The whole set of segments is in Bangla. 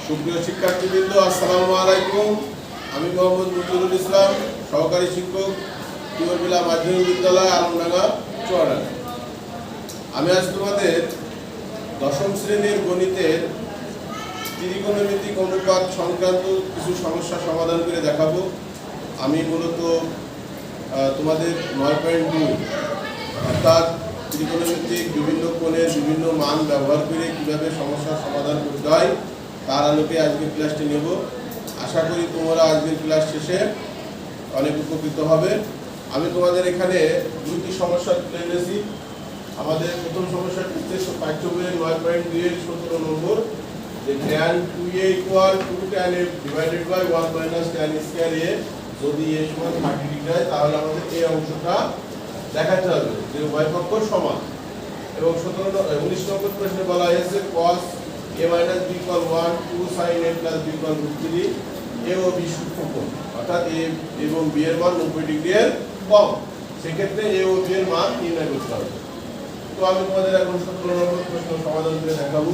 সুপ্রিয় শিক্ষার্থীবৃন্দ, আসসালামু আলাইকুম। আমি মোহাম্মদ মুজিবুল ইসলাম, সহকারী শিক্ষক, তিগরবিলা মাধ্যমিক বিদ্যালয়, আলমডাঙ্গা, চুয়াডাঙ্গা। আমি আজ তোমাদের দশম শ্রেণীর গণিতের ত্রিকোণমিতিক অনুপাত সংক্রান্ত কিছু সমস্যা সমাধান করে দেখাবো। আমি মূলত তোমাদের 9.2 অর্থাৎ ত্রিকোণমিতিক বিভিন্ন কোণের বিভিন্ন মান ব্যবহার করে কীভাবে সমস্যার সমাধান করতে হয় তার আলোকে আজকের ক্লাসটি নেব। আশা করি তোমরা আজকের ক্লাস শেষে অনেক উপকৃত হবে। আমি তোমাদের এখানে দুটি সমস্যা তুলে এনেছি। আমাদের প্রথম সমস্যাটি হচ্ছে পাঠ্য বইয়ের 9.2 এর 17 নম্বর, যে tan 2a = 2 tan a divided by 1 minus tan square a যদি a সমান 30 ডিগ্রি হয়, তাহলে আমাদের এই অংশটা দেখাতে হবে যে উভয় পক্ষ সমান। এবং 19 নম্বর প্রশ্নে বলা হয়েছে cos a minus b equal 1 2 sin a plus b equal √3 a O b সূক্ষ্মকোণ, অর্থাৎ a এবং b এর মান 90 ডিগ্রি এর কম। সেক্ষেত্রে a ও b এর মান নির্ণয় করতে হবে। তো আমি তোমাদের এখন 17 নম্বর প্রশ্ন সমাধান করে দেখাবো।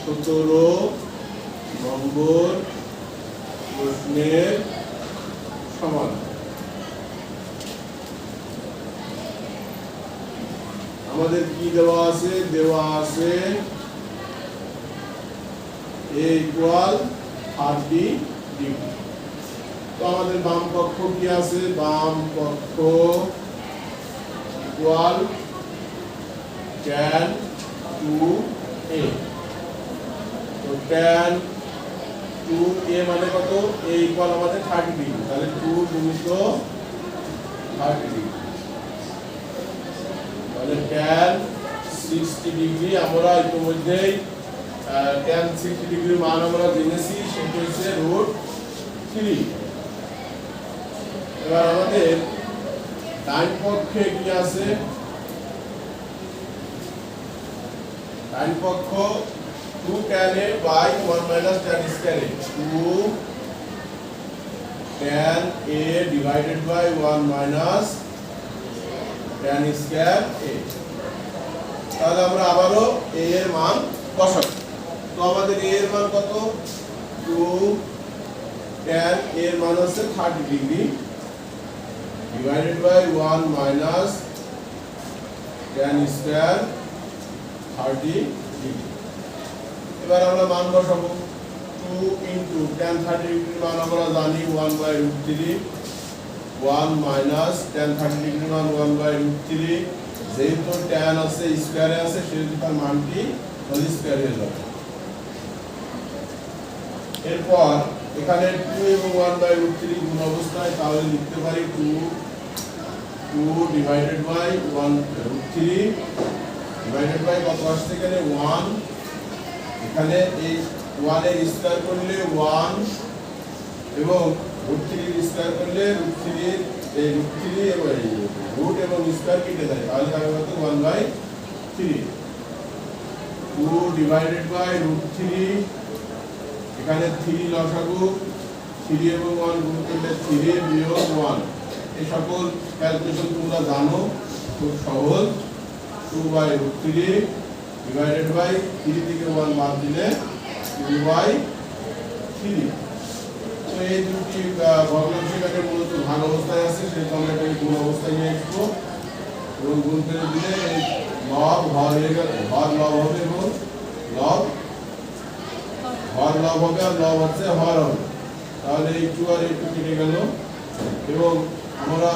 17 নম্বর প্রশ্নের সমাধান। আমাদের কি দেওয়া আছে? দেওয়া আছে a equal 30 ডিগ্রি। তো আমাদের বাম পক্ষ কি আছে? বাম পক্ষ equal tan 2a। তো tan 2a মানে কত? a equal আমাদের 30 ডিগ্রি, তাহলে 2 গুণিত 30 ডিগ্রি, তাহলে tan 60 ডিগ্রি। আমরা ইতিমধ্যেই tan 60 ডিগ্রির মান আমরা জেনেছি, সেটা হচ্ছে √3। এবার আমাদের ডান পক্ষে কি আছে? ডান পক্ষ 2 tan a by 1 minus tan square a, 2 tan a divided by 1 minus tan square a। তাহলে আমরা আবারও a এর মান বসাবো। তো আমাদের a এর মান কত? 2 tan a এর মান হচ্ছে 30 degree divided by 1 minus tan square 30 degree. এবার আমরা মান বসাবো। 2 into tan 30 ডিগ্রির মান আমরা জানি 1/√3, 1 minus tan 30 ডিগ্রির মান 1/√3। যেহেতু tan আছে স্কয়ারে আছে, সেহেতু তার মানটি হোল স্কয়ার হয়ে যাবে। এরপর এখানে 2 এবং 1/√3 গুণ অবস্থায়, তাহলে লিখতে পারি 2 divided by 1/√3 divided by কত আসছে এখানে? 1। এখানে এই 1 এর স্কয়ার করলে 1 এবং √3 এর স্কয়ার করলে √3, এই √3 এবং রুট এবং স্কয়ার কেটে যায়, তাহলে হবে কত? 1/3। 2 divided by √3, এখানে 3 লসাগু, 3 এবং 1 গুণ করলে 3 বিয়োগ 1। এই সকল ক্যালকুলেশন তোমরা জানো, খুব সহজ। 2/√3 divided by 3 থেকে 1 বাদ দিলে 2/3। তো এই দুটি ভগ্নাংশ এখানে মূলত ভাগ অবস্থায় আছে, সেটা আমরা এটাকে গুণ অবস্থায় নিয়ে আসবো এবং গুণ করে দিলে এই লব হর হয়ে গেল, হর লব হবে এবং লব হর লব হবে, আর লব হচ্ছে হর হবে। তাহলে এই 2 আর এই 2 কেটে গেল এবং আমরা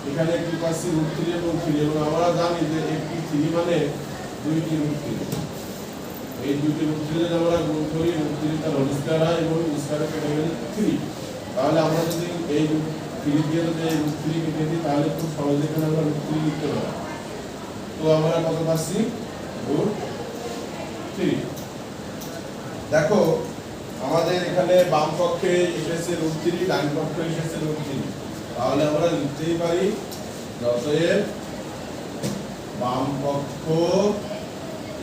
এখানে কি পাচ্ছি? √3 এবং 3। এবং আমরা জানি যে একটি 3 মানে দুইটি √3। এই দুইটি √3 যদি আমরা গুণ করি, √3 তার হোল স্কয়ার হয় এবং স্কয়ারে কেটে গেলে 3। তাহলে আমরা যদি এই 3 দিয়ে যদি এই √3 কেটে দিই, তাহলে খুব সহজে এখানে আমরা √3 লিখতে পারি। তো আমরা কত পাচ্ছি? √3। দেখো আমাদের এখানে বাম পক্ষে এসেছে √3, ডান পক্ষে এসেছে √3। তাহলে আমরা লিখতেই পারি অতএব বাম পক্ষ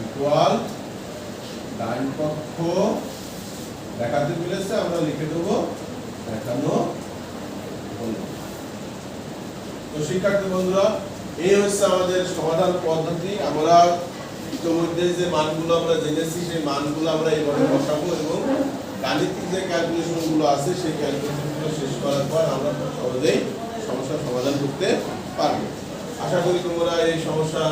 ইকুয়াল ডান পক্ষ। দেখাতে বলেছে, আমরা লিখে দেবো দেখানো হলো। তো শিক্ষার্থী বন্ধুরা, এই হচ্ছে আমাদের সমাধান পদ্ধতি। আমরা ইতিমধ্যে যে মানগুলো আমরা জেনেছি সেই মানগুলো আমরা এইভাবে বসাবো এবং গাণিতিক যে ক্যালকুলেশনগুলো আছে সেই ক্যালকুলেশনগুলো শেষ করার পর আমরা খুব সহজেই সমস্যার সমাধান করতে পারবো। আশা করি তোমরা এই সমস্যা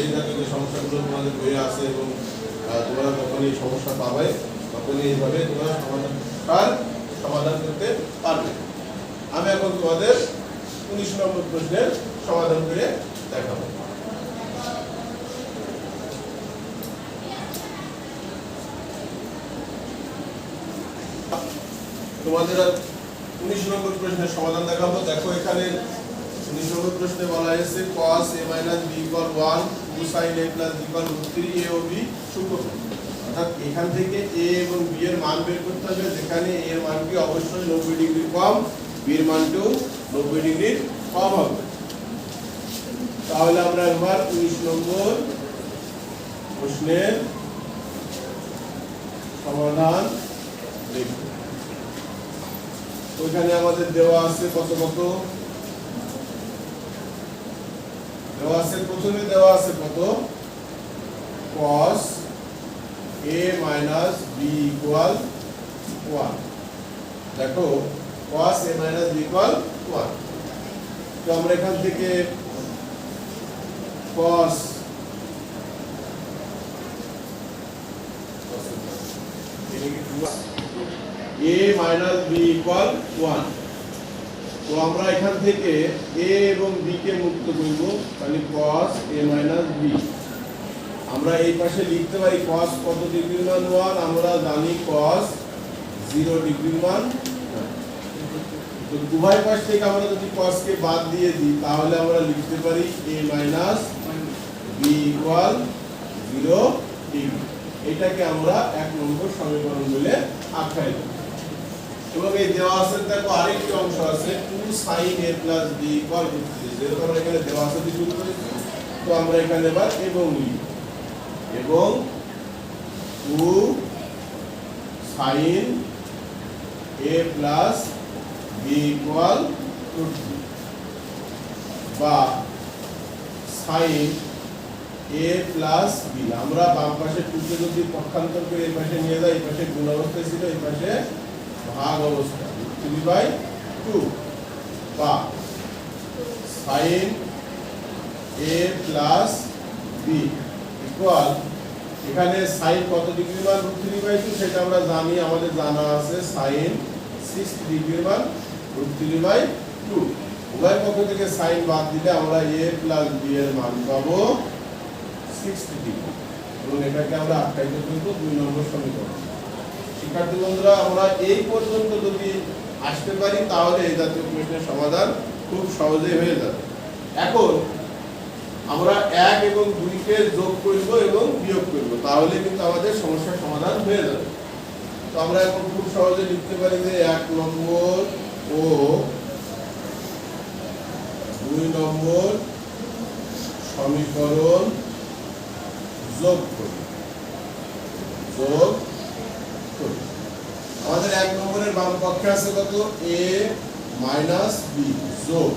এই জাতীয় যে সমস্যাগুলো তোমাদের বইয়ে আছে এবং তোমরা যখন এই সমস্যা পাবে তখন এইভাবে তোমরা সমাধান করতে পারবে। আমি এখন তোমাদের 19 নম্বর প্রশ্নের সমাধান করে দেখাবো। তোমাদের 19 নম্বর প্রশ্নের সমাধান দেখাবো। দেখো এখানে 19 নম্বর প্রশ্নে বলা হয়েছে cos a - b = 1 2sin a + b = 3a O b সূক্ষ্মকোণ। অর্থাৎ এখান থেকে a এবং b এর মান বের করতে হবে, যেখানে a এর মান কি অবশ্যই 90 ডিগ্রি কম, b এর মানটাও 90 ডিগ্রি কম হবে। তাহলে আমরা এবার 19 নম্বর প্রশ্নের সমাধান দেখব। ওইখানে আমাদের দেওয়া আছে কত দেওয়া আছে, প্রথমে দেওয়া আছে কত cos a - b = 1। দেখো cos a - b = 1, তো আমরা এখান থেকে cos a - b = 1, তো আমরা এখান থেকে a এবং b কে মুক্ত করব, তাহলে cos a - b। আমরা এই পাশে লিখতে পারি cos কত ডিগ্রির মান 1, আমরা জানি cos 0 ডিগ্রির মান। তো উভয় পাশ থেকে আমরা যদি cos কে বাদ দিয়ে দিই তাহলে আমরা লিখতে পারি a - b = 0 ডিগ্রি। এটাকে আমরা 1 নম্বর সমীকরণ বলে আখ্যায়িত করি। এবং এই দেওয়া আছে দেখো আরেকটি অংশ আছে 2sin a + b = 3। যেহেতু আমরা এখানে দেওয়া আছে দিয়ে শুরু করেছি, তো আমরা এখানে এবার এবং লিখব, এবং 2sin a + b = 3 বা sin a + b। আমরা বাম পাশে 2 কে যদি পক্ষান্তর করে এই পাশে নিয়ে যাই, এই পাশে গুণ অবস্থায় ছিল, এই পাশে ভাগ অবস্থা 3/2 বা sin a + b ইকুয়াল, এখানে sin কত ডিগ্রির মান √3/2 সেটা আমরা জানি, আমাদের জানা আছে sin 60 ডিগ্রির মান √3/2। উভয় পক্ষ থেকে sin বাদ দিলে আমরা a + b এর মান পাবো 60 ডিগ্রি, এবং এটাকে আমরা আখ্যায়িত করব 2 নম্বর সমীকরণ। শিক্ষার্থী বন্ধুরা, আমরা এই পর্যন্ত যদি আসতে পারি তাহলে এই জাতীয় প্রশ্নের সমাধান খুব সহজেই হয়ে যাবে। এখন আমরা 1 এবং 2 কে যোগ করব এবং বিয়োগ করব, তাহলে কিন্তু আমাদের সমস্যার সমাধান হয়ে যাবে। তো আমরা এখন খুব সহজে লিখতে পারি যে 1 নম্বর ও 2 নম্বর সমীকরণ যোগ করি। আমাদের 1 নম্বরের বাম পক্ষে আছে কত a - b যোগ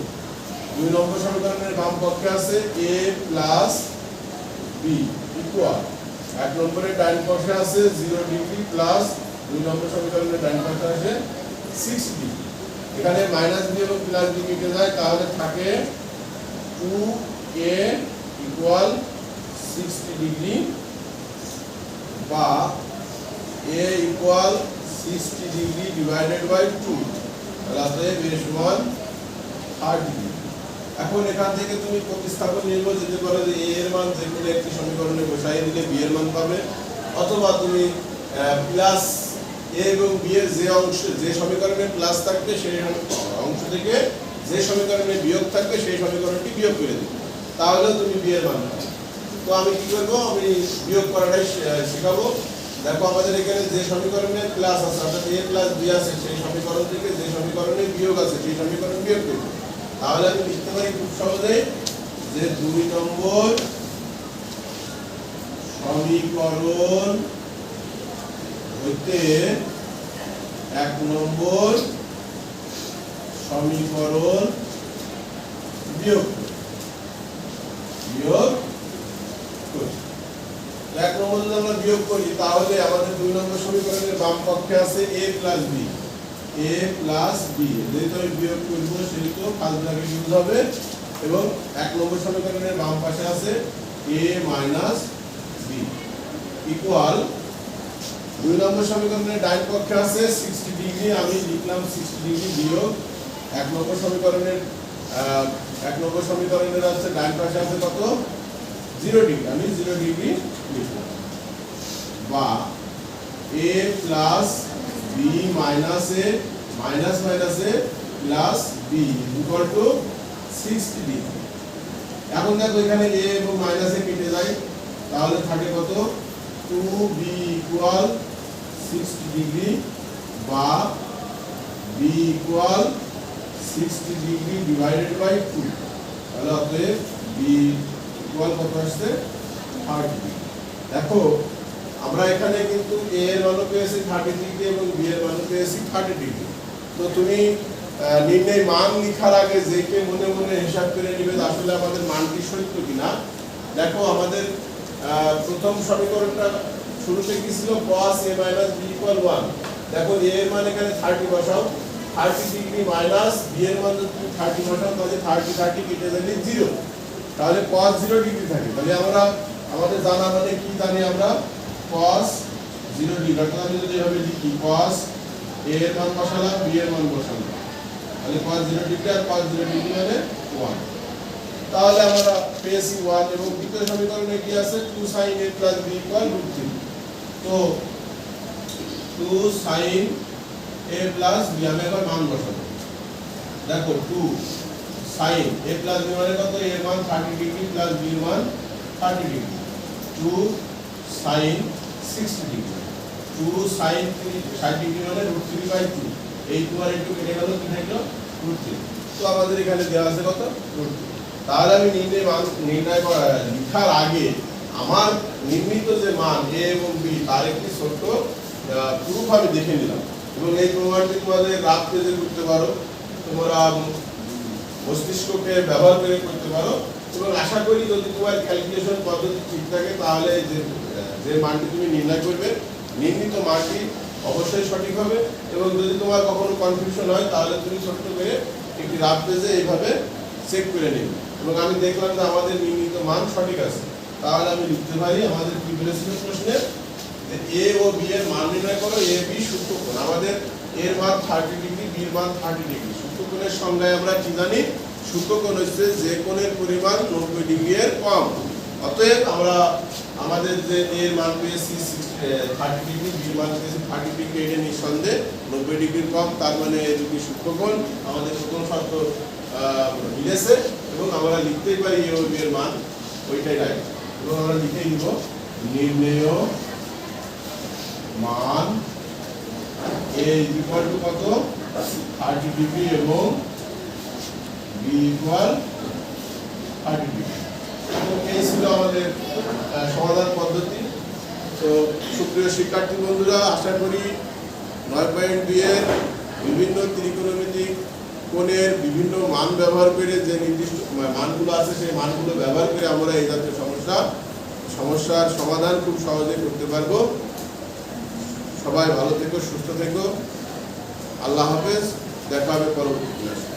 2 নম্বর সমীকরণের বাম পক্ষে আছে a + b ইকুয়াল 1 নম্বরের ডান পক্ষে আছে 0 ডিগ্রি প্লাস 2 নম্বর সমীকরণের ডান পক্ষে আছে 6 ডিগ্রি। এখানে -b এবং +b কেটে যায়, তাহলে থাকে 2a = 60 ডিগ্রি বা a = 60 ডিগ্রি / 2, তাহলে b = 30 ডিগ্রি। এখন এখান থেকে তুমি প্রতিস্থাপন নির্ভর যেতে পারো যে a এর মান যে কোনো একটি সমীকরণে বসাই দিলে b এর মান পাবে, অথবা তুমি প্লাস a এবং b এর যে সমীকরণে প্লাস থাকবে সেই অংশ থেকে যে সমীকরণে বিয়োগ থাকবে সেই সমীকরণটি বিয়োগ করে দিবে, তাহলে তুমি b এর মান পাবে। তো আমি কি করব, আমি বিয়োগ করাটাই শেখাবো। দেখো আমাদের এখানে যে সমীকরণে প্লাস আছে অর্থাৎ a + b আছে, সেই সমীকরণ থেকে যে সমীকরণে বিয়োগ আছে সেই সমীকরণ বিয়োগ করব। তাহলে আমি লিখতে পারি খুব সহজেই যে 2 নম্বর সমীকরণ হইতে 1 নম্বর সমীকরণ বিয়োগ করি। এক নম্বর যদি আমরা বিয়োগ করি তাহলে আমাদের 2 নম্বর সমীকরণের বাম পক্ষে আছে a প্লাস b, যেহেতু আমি বিয়োগ করব সেহেতু ফার্স্ট ব্র্যাকেট ইউজ হবে এবং এক নম্বর সমীকরণের বাম পাশে আছে a মাইনাস b ইকুয়াল 2 নম্বর সমীকরণের ডান পক্ষে আছে 60 ডিগ্রি, আমি লিখলাম 60 ডিগ্রি বিয়োগ এক নম্বর সমীকরণের আছে ডান পাশে আছে কত 0 ডিগ্রি, আমি 0 ডিগ্রি লিখলাম বা a plus b minus a minus minus a plus b equal to 60 degree. এখন দেখো এখানে a এবং মাইনাস a কেটে যায় তাহলে থাকে কত 2b ইকুয়াল 60 ডিগ্রি বা b equal 60 degree divided by 2, তাহলে অতএব b ইকুয়াল কত আসছে 30 ডিগ্রি। দেখো আমরা এখানে কিন্তু a এর মানও পেয়েছি 30 ডিগ্রি এবং b এর মানও পেয়েছি 30 ডিগ্রি। তো তুমি নির্ণয় মান লেখার আগে যে কে মনে মনে হিসাব করে নেবে আসলে আমাদের মানটি সত্য কিনা। দেখো আমাদের প্রথম সমীকরণটা শুরুতে কি ছিল cos a b = 1। দেখো a এর মান এখানে 30 বসাও, 30 ডিগ্রি মাইনাস b এর মান যদি 30 বসাও তাহলে 30 কেটে যাবে 0, তাহলে cos 0 ডিগ্রি থাকে। তাহলে আমরা আমাদের জানা মানে কি জানি আমরা cos 0 ডিগ্রি, অর্থাৎ আমি যদি এভাবে লিখি cos a এর মান বসালাম b এর মান বসালাম তাহলে cos 0 ডিগ্রি আর cos 0 ডিগ্রি মানে 1, তাহলে আমরা পেয়েছি 1 এবং দ্বিতীয় সমীকরণে কি আছে 2 sin a b = √3। তো 2 sin a b আমি এখন মান বসাবো। দেখো 2 sin a b মানে কত, a এর মান 30 ডিগ্রি প্লাস b এর মান 30 degree, 2 sin 60 degree, 2 sin 60 degree মানে √3/2, এই 2 আর 2 কেটে গেল কি থাকলো √3। তো আমাদের এখানে দেওয়া আছে কত √3। তাহলে আমি নির্ণয় লেখার আগে আমার নির্মিত যে মান a এবং b তার একটি ছোট্ট প্রুফ আমি দেখে নিলাম এবং এই প্রমাণটি তোমাদের রাত পেজে করতে পারো, তোমরা মস্তিষ্ককে ব্যবহার করে করতে পারো এবং আশা করি যদি তোমার ক্যালকুলেশন পদ্ধতি ঠিক থাকে তাহলে যে মানটি তুমি নির্ণয় করবে নির্মিত মানটি অবশ্যই সঠিক হবে। এবং যদি তোমার কখনো কনফিউশন হয় তাহলে তুমি ছোট্ট করে একটি রাত পেজে এইভাবে চেক করে নেবে এবং আমি দেখলাম যে আমাদের নির্মিত মান সঠিক আছে, তাহলে আমি লিখতে পারি আমাদের কি বলেছিল প্রশ্নে যে a ও b এর মান নির্ণয় করো, a b সূক্ষ্মকোণ, আমাদের এর মান 30 ডিগ্রি b এর মান 30 ডিগ্রি। সূক্ষ্মকোণের সংজ্ঞায় আমরা কি জানি, সূক্ষ্মকোণ হচ্ছে যে কোণের পরিমাণ 90 ডিগ্রি এর কম। অতএব আমরা আমাদের যে a এর মান পেয়েছি 30 ডিগ্রি, b এর মান পেয়েছি 30 ডিগ্রি, এটা নিঃসন্দেহে 90 ডিগ্রির কম, তার মানে দুটি সূক্ষ্মকোণ আমাদের প্রথম শর্ত মিলেছে এবং আমরা লিখতেই পারি a ও b এর মান ওইটাই রাইট এবং আমরা লিখেই দিব নির্ণেয় মান a ইকুয়াল টু কত 30 ডিগ্রি এবং b ইকুয়াল 30 ডিগ্রি। তো এই ছিল আমাদের সমাধান পদ্ধতি। তো সুপ্রিয় শিক্ষার্থী বন্ধুরা, আশা করি 9.2 এর বিভিন্ন ত্রিকোণমিতিক কোণের বিভিন্ন মান ব্যবহার করে যে নির্দিষ্ট মানগুলো আছে সেই মানগুলো ব্যবহার করে আমরা এই জাতীয় সমস্যার সমাধান খুব সহজে করতে পারবো। সবাই ভালো থেকো, সুস্থ থেকো, আল্লাহ হাফেজ, দেখা হবে পরবর্তী ক্লাসে।